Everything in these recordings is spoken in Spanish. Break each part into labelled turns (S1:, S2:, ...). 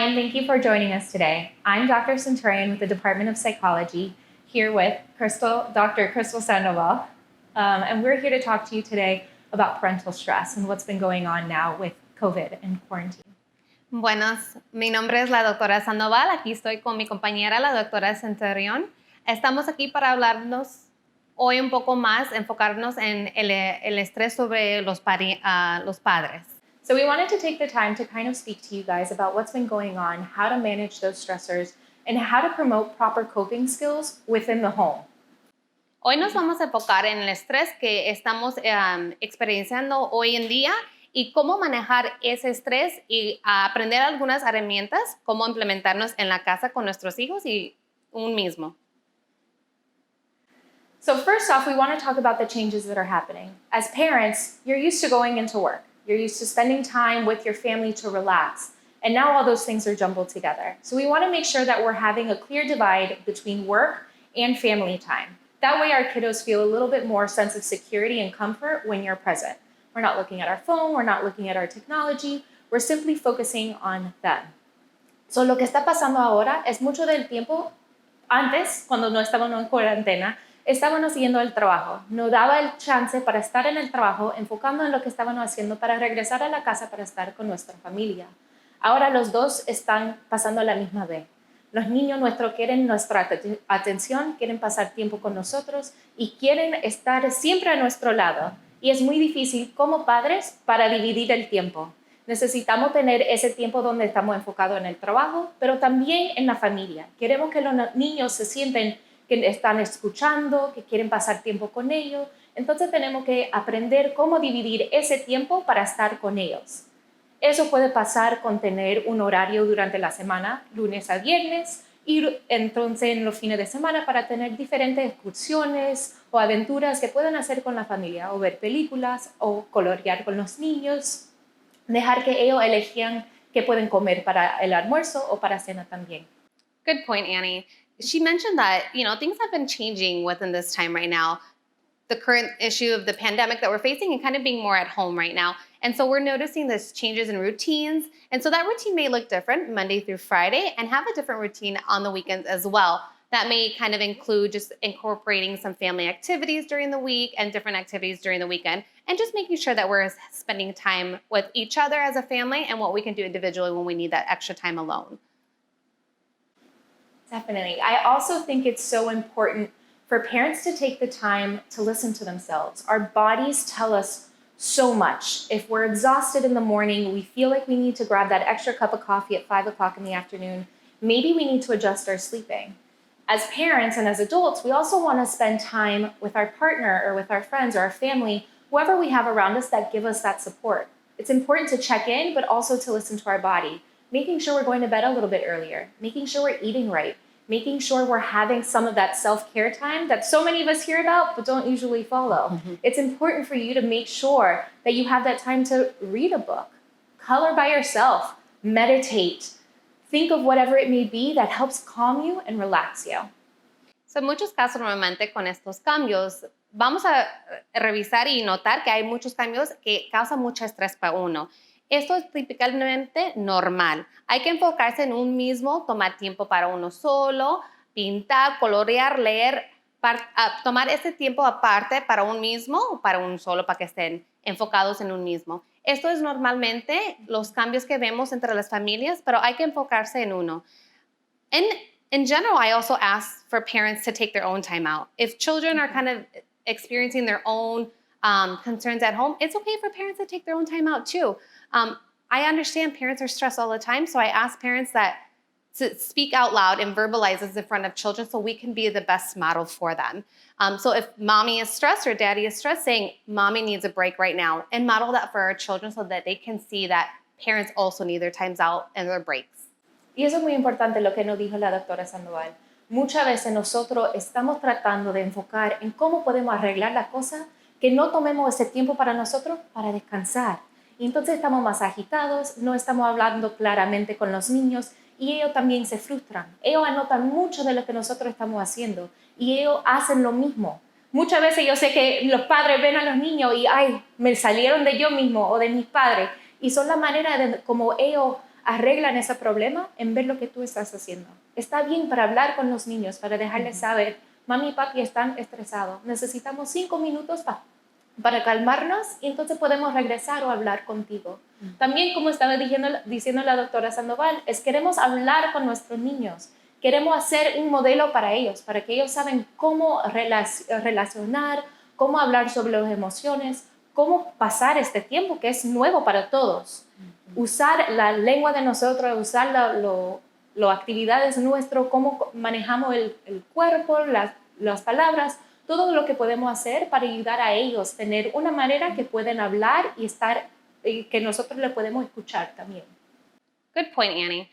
S1: and thank you for joining us today. I'm Dr. Centurion with the Department of Psychology, here with Dr. Crystal Sandoval, and we're here to talk to you today about parental stress and what's been going on now with COVID and quarantine.
S2: Buenos, mi nombre es la doctora Sandoval, aquí estoy con mi compañera, la doctora Centurion. Estamos aquí para hablarnos hoy un poco más, enfocarnos en el estrés sobre los padres.
S1: So we wanted to take the time to kind of speak to you guys about what's been going on, how to manage those stressors, and how to promote proper coping skills within the home.
S2: Hoy nos vamos a enfocar en el estrés que estamos experienciando hoy en día y cómo manejar ese estrés y aprender algunas herramientas, cómo implementarnos en la casa con nuestros hijos y un mismo.
S1: So first off, we want to talk about the changes that are happening. As parents, you're used to going into work. You're used to spending time with your family to relax. And now all those things are jumbled together. So we want to make sure that we're having a clear divide between work and family time. That way our kiddos feel a little bit more sense of security and comfort when you're present. We're not looking at our phone, we're not looking at our technology, we're simply focusing on them. So lo que está pasando ahora es mucho del tiempo, antes, cuando no estábamos en cuarentena, estábamos yendo al trabajo. No daba el chance para estar en el trabajo, enfocando en lo que estábamos haciendo para regresar a la casa para estar con nuestra familia. Ahora los dos están pasando a la misma vez. Los niños nuestros quieren nuestra atención, quieren pasar tiempo con nosotros y quieren estar siempre a nuestro lado. Y es muy difícil como padres para dividir el tiempo. Necesitamos tener ese tiempo donde estamos enfocados en el trabajo, pero también en la familia. Queremos que los niños se sienten que están escuchando, que quieren pasar tiempo con ellos. Entonces tenemos que aprender cómo dividir ese tiempo para estar con ellos. Eso puede pasar con tener un horario durante la semana, lunes a viernes, y entonces en los fines de semana para tener diferentes excursiones o aventuras que puedan hacer con la familia, o ver películas, o colorear con los niños, dejar que ellos elijan qué pueden comer para el almuerzo o para cena también.
S2: Good point, Annie. She mentioned that, things have been changing within this time right now. The current issue of the pandemic that we're facing and kind of being more at home right now. And so we're noticing this changes in routines. And so that routine may look different Monday through Friday and have a different routine on the weekends as well. That may kind of include just incorporating some family activities during the week and different activities during the weekend, and just making sure that we're spending time with each other as a family and what we can do individually when we need that extra time alone.
S1: Definitely. I also think it's so important for parents to take the time to listen to themselves. Our bodies tell us so much. If we're exhausted in the morning, we feel like we need to grab that extra cup of coffee at 5 o'clock in the afternoon, maybe we need to adjust our sleeping. As parents and as adults, we also want to spend time with our partner or with our friends or our family, whoever we have around us that give us that support. It's important to check in, but also to listen to our body, making sure we're going to bed a little bit earlier, making sure we're eating right, making sure we're having some of that self-care time that so many of us hear about but don't usually follow. Mm-hmm. It's important for you to make sure that you have that time to read a book, color by yourself, meditate, think of whatever it may be that helps calm you and relax you.
S2: So en muchos casos, normalmente con estos cambios, vamos a revisar y notar que hay muchos cambios que causan mucho estrés para uno. Esto es típicamente normal. Hay que enfocarse en un mismo, tomar tiempo para uno solo, pintar, colorear, leer, tomar ese tiempo aparte para un mismo o para un solo, para que estén enfocados en un mismo. Esto es normalmente los cambios que vemos entre las familias, pero hay que enfocarse en uno. In general, I also ask for parents to take their own time out. If children are kind of experiencing their own concerns at home, it's okay for parents to take their own time out too. I understand parents are stressed all the time, so I ask parents to speak out loud and verbalize this in front of children so we can be the best model for them. So if mommy is stressed or daddy is stressed, saying mommy needs a break right now, and model that for our children so that they can see that parents also need their times out and their breaks.
S1: Y eso es muy importante lo que nos dijo la doctora Sandoval. Muchas veces nosotros estamos tratando de enfocar en cómo podemos arreglar las cosas, que no tomemos ese tiempo para nosotros para descansar. Y entonces estamos más agitados, no estamos hablando claramente con los niños y ellos también se frustran. Ellos anotan mucho de lo que nosotros estamos haciendo y ellos hacen lo mismo. Muchas veces yo sé que los padres ven a los niños y, ay, me salieron de yo mismo o de mis padres. Y son la manera de como ellos arreglan ese problema en ver lo que tú estás haciendo. Está bien para hablar con los niños, para dejarles saber, mami y papi están estresados, necesitamos 5 minutos para calmarnos y entonces podemos regresar o hablar contigo. También, como estaba diciendo la doctora Sandoval, queremos hablar con nuestros niños. Queremos hacer un modelo para ellos, para que ellos saben cómo relacionar, cómo hablar sobre las emociones, cómo pasar este tiempo que es nuevo para todos. Usar la lengua de nosotros, usar las actividades nuestras, cómo manejamos el cuerpo, las palabras, todo lo que podemos hacer para ayudar a ellos, tener una manera que pueden hablar y que nosotros le podemos escuchar también.
S2: Good point, Annie.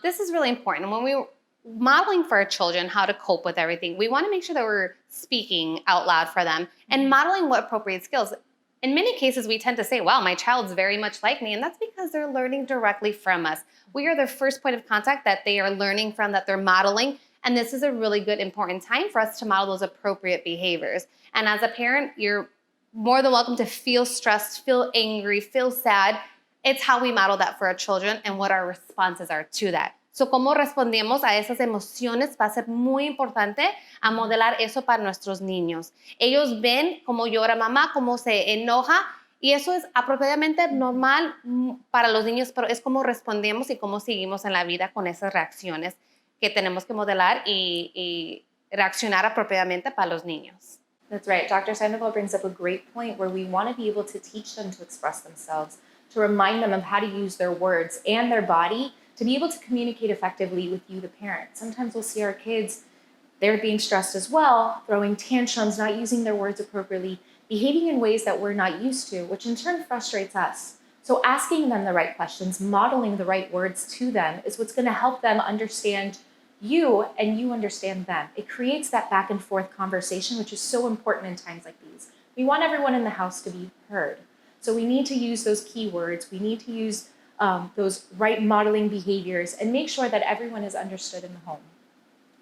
S2: This is really important. When we're modeling for our children how to cope with everything, we want to make sure that we're speaking out loud for them and modeling what appropriate skills. In many cases, we tend to say, wow, my child's very much like me, and that's because they're learning directly from us. We are the first point of contact that they are learning from, that they're modeling, and this is a really good, important time for us to model those appropriate behaviors. And as a parent, you're more than welcome to feel stressed, feel angry, feel sad. It's how we model that for our children and what our responses are to that. So, cómo respondemos a esas emociones va a ser muy importante a modelar eso para nuestros niños. Ellos ven cómo llora mamá, cómo se enoja, y eso es apropiadamente normal para los niños, pero es cómo respondemos y cómo seguimos en la vida con esas reacciones que tenemos que modelar y reaccionar apropiadamente para los niños.
S1: That's right. Dr. Sandoval brings up a great point where we want to be able to teach them to express themselves, to remind them of how to use their words and their body to be able to communicate effectively with you, the parent. Sometimes we'll see our kids, they're being stressed as well, throwing tantrums, not using their words appropriately, behaving in ways that we're not used to, which in turn frustrates us. So asking them the right questions, modeling the right words to them is what's going to help them understand you and you understand them. It creates that back and forth conversation, which is so important in times like these. We want everyone in the house to be heard. So we need to use those keywords. We need to use those right modeling behaviors and make sure that everyone is understood in the home.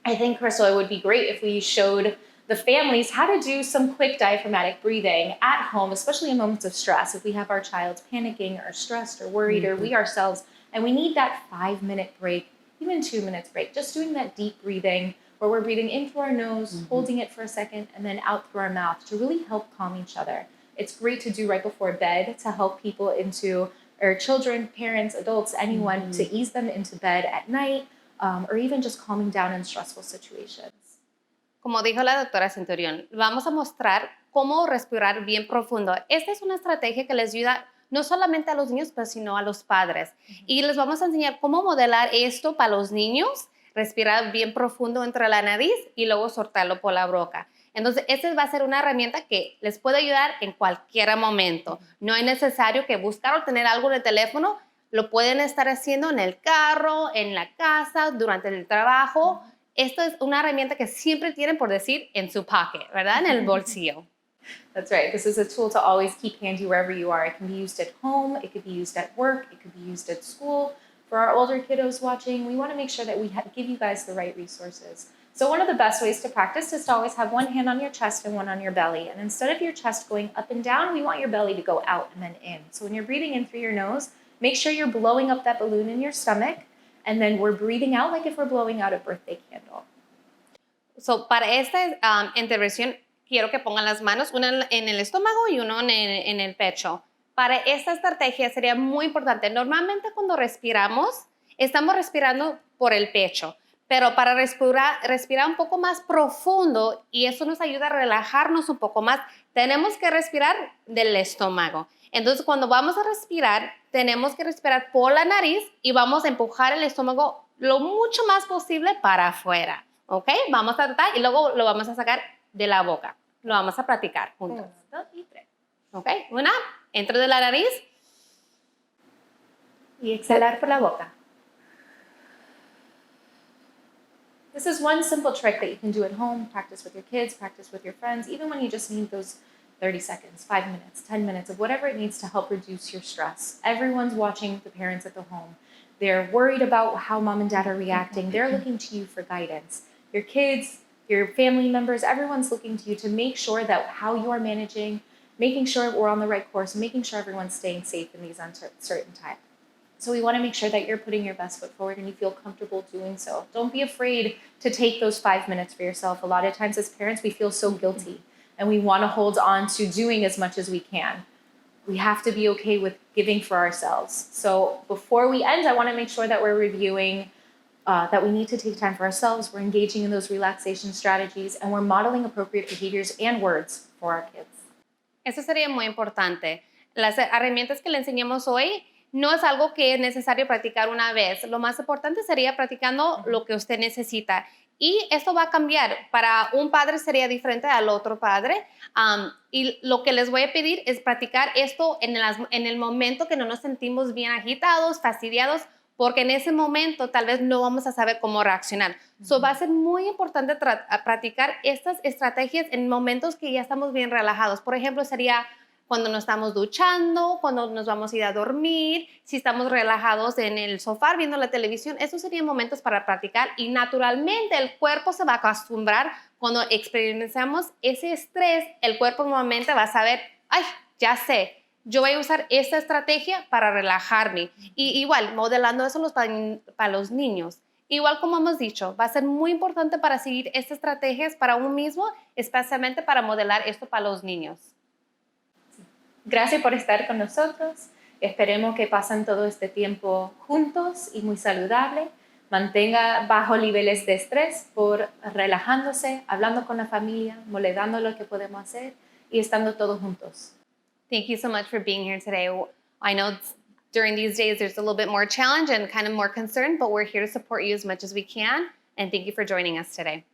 S1: I think, Crystal, it would be great if we showed the families how to do some quick diaphragmatic breathing at home, especially in moments of stress. If we have our child panicking or stressed or worried or we ourselves, and we need that 5-minute break, even 2 minutes break, just doing that deep breathing where we're breathing in through our nose, holding it for a second, and then out through our mouth to really help calm each other. It's great to do right before bed to help people or children, parents, adults, anyone, to ease them into bed at night, or even just calming down in stressful situations.
S2: Como dijo la doctora Centurión, vamos a mostrar cómo respirar bien profundo. Esta es una estrategia que les ayuda no solamente a los niños, pero sino a los padres. Y les vamos a enseñar cómo modelar esto para los niños, respirar bien profundo entre la nariz y luego soltarlo por la boca. Entonces, esta va a ser una herramienta que les puede ayudar en cualquier momento. No es necesario que buscar o tener algo en el teléfono. Lo pueden estar haciendo en el carro, en la casa, durante el trabajo. Esto es una herramienta que siempre tienen, por decir, en su pocket, ¿verdad? En el bolsillo.
S1: That's right. This is a tool to always keep handy wherever you are. It can be used at home. It could be used at work. It could be used at school. For our older kiddos watching, we want to make sure that we give you guys the right resources. So one of the best ways to practice is to always have one hand on your chest and one on your belly. And instead of your chest going up and down, we want your belly to go out and then in. So when you're breathing in through your nose, make sure you're blowing up that balloon in your stomach. And then we're breathing out like if we're blowing out a birthday candle.
S2: So para esta intervención, quiero que pongan las manos, una en el estómago y uno en el pecho. Para esta estrategia sería muy importante. Normalmente cuando respiramos, estamos respirando por el pecho. Pero para respirar un poco más profundo, y eso nos ayuda a relajarnos un poco más, tenemos que respirar del estómago. Entonces, cuando vamos a respirar, tenemos que respirar por la nariz y vamos a empujar el estómago lo mucho más posible para afuera. ¿Ok? Vamos a tratar y luego lo vamos a sacar de la boca. Lo vamos a practicar juntos. 1, 2 y 3. ¿Ok? Una, entra de la nariz.
S1: Y exhalar por la boca. This is one simple trick that you can do at home, practice with your kids, practice with your friends, even when you just need those 30 seconds, 5 minutes, 10 minutes of whatever it needs to help reduce your stress. Everyone's watching the parents at the home. They're worried about how mom and dad are reacting. They're looking to you for guidance. Your kids, your family members, everyone's looking to you to make sure that how you are managing, making sure we're on the right course, making sure everyone's staying safe in these uncertain times. So we want to make sure that you're putting your best foot forward and you feel comfortable doing so. Don't be afraid to take those 5 minutes for yourself. A lot of times as parents, we feel so guilty and we want to hold on to doing as much as we can. We have to be okay with giving for ourselves. So before we end, I want to make sure that we're reviewing that we need to take time for ourselves, we're engaging in those relaxation strategies, and we're modeling appropriate behaviors and words for our kids.
S2: Eso sería muy importante. Las herramientas que le enseñemos hoy no es algo que es necesario practicar una vez. Lo más importante sería practicando lo que usted necesita. Y esto va a cambiar. Para un padre sería diferente al otro padre. Y lo que les voy a pedir es practicar esto en el momento que no nos sentimos bien agitados, fastidiados, porque en ese momento tal vez no vamos a saber cómo reaccionar. So, va a ser muy importante practicar estas estrategias en momentos que ya estamos bien relajados. Por ejemplo, sería cuando nos estamos duchando, cuando nos vamos a ir a dormir, si estamos relajados en el sofá viendo la televisión. Esos serían momentos para practicar y naturalmente el cuerpo se va a acostumbrar. Cuando experimentamos ese estrés, el cuerpo normalmente va a saber, ay, ya sé, yo voy a usar esta estrategia para relajarme. Y igual, modelando eso para los niños. Igual como hemos dicho, va a ser muy importante para seguir estas estrategias para uno mismo, especialmente para modelar esto para los niños.
S1: Gracias por estar con nosotros. Esperemos que pasen todo este tiempo juntos y muy saludable. Mantenga bajo niveles de estrés por relajándose, hablando con la familia, modelando lo que podemos hacer y estando todos juntos.
S2: Thank you so much for being here today. I know during these days there's a little bit more challenge and kind of more concern, but we're here to support you as much as we can. And thank you for joining us today.